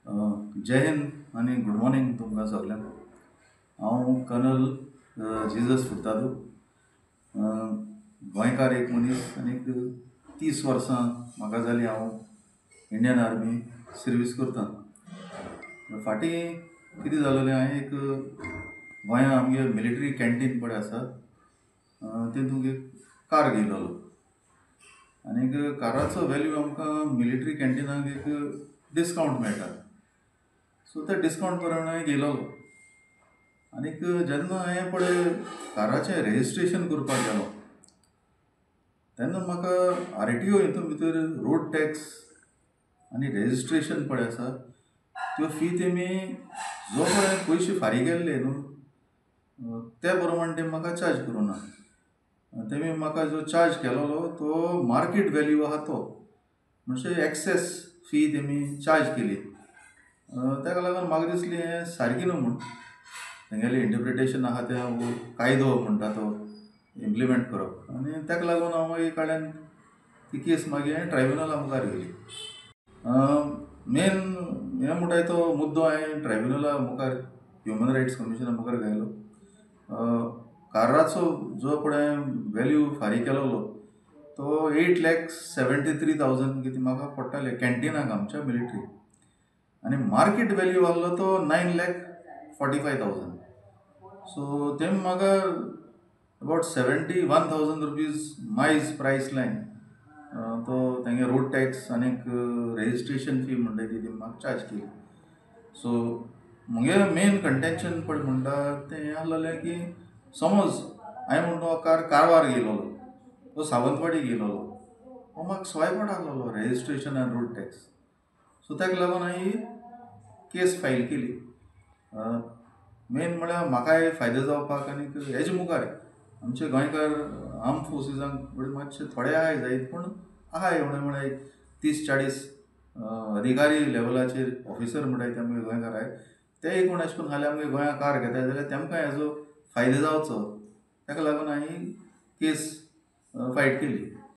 जय हिंद आणि good morning तुमकां सगळ्यांक. हांव कर्नल जिजस फुर्तादो, गोंयकार एक मनीस आनीक 30 वर्सां म्हाका जालीं हांव इंडियन आर्मी सर्वीस करतां. फाटीं कितें जालोलें, हांवें एक गोंयांत आमगे मिलिटरी कॅन्टीन पळय आसा तेतूंत एक कार घेयलोलो. आनीक काराचो वॅल्यू आमकां मिलिटरी कॅन्टिनाक एक डिस्कावंट मेळटा. सो त्या डिस्कावंट प्रमाणे हांवें घेयलोलो. आनीक जेन्ना हांवें पळय काराचें रेजिस्ट्रेशन करपाक गेलो तेन्ना म्हाका RTO हितून भितर रोड टॅक्स आनी रेजिस्ट्रेशन पळय आसा त्यो फी तेमी जो पळय पयशे फारीक केल्ले न्हू त्या प्रमाणे ते म्हाका चार्ज करूं ना. तेमी म्हाका जो चार्ज केलोलो तो मार्केट वॅल्यू आहा तो, म्हणजे एक्सेस फी तेमी चार्ज केली. ताका लागून म्हाका दिसली हें सारकी न्हू म्हूण. तेंगेलें इंटरप्रिटेशन आहा तें वो कायदो म्हणटा तो इम्प्लिमेंट करप. आनी ताका लागून हांव मागीर कळ्ळें ती केस मागीर हांवें ट्रायब्युनला मुखार व्हेली. मेन हें म्हणटाय तो मुद्दो हांवें ट्रायब्युनला मुखार ह्युमन रायट्स कमिशना मुखार घायलो. काराचो जो पळय वॅल्यू फारीक केलोलो तो 8,73,000 कितें म्हाका पडटाले कॅन्टिनाक आमच्या मिलिटरी. आनी मार्केट वॅल्यू आहलो तो 9,45,000. सो तेमी म्हाका अबावट 71,000 रुपीज मायज प्रायस लायन तो तेंगे रोड टॅक्स आनीक रेजिस्ट्रेशन फी म्हणटाय ती म्हाका चार्ज केली. सो मुगे मेन कंटेन्शन पळय म्हणटा तें हें आहलोलें की समज हांवें म्हणटा हो कार कारवार घेयलोलो, तो सावंतवाडी घेयलोलो, हो म्हाका सवाय पड आहलोलो रेजिस्ट्रेशन आनी रोड टॅक्स. सो ताका लागून हांवें ही केस फायल केली. मेन म्हळ्यार म्हाकाय फायदो जावपाक आनीक हेजे मुखार आमचे गोंयकार आर्म फोर्सिसांक मातशे थोडे आहाय जायत पूण आहाय एवढे म्हळ्यार 30-40 अधिकारी लेवलाचेर ऑफिसर म्हणटाय ते आमगे गोंयकार आहाय. ते कोण अशें करून हाल्यार आमगे गोंया कार घेताय जाल्यार तेमकां हेजो फायदो जावचो. ताका लागून हांवें ही केस फायट केली.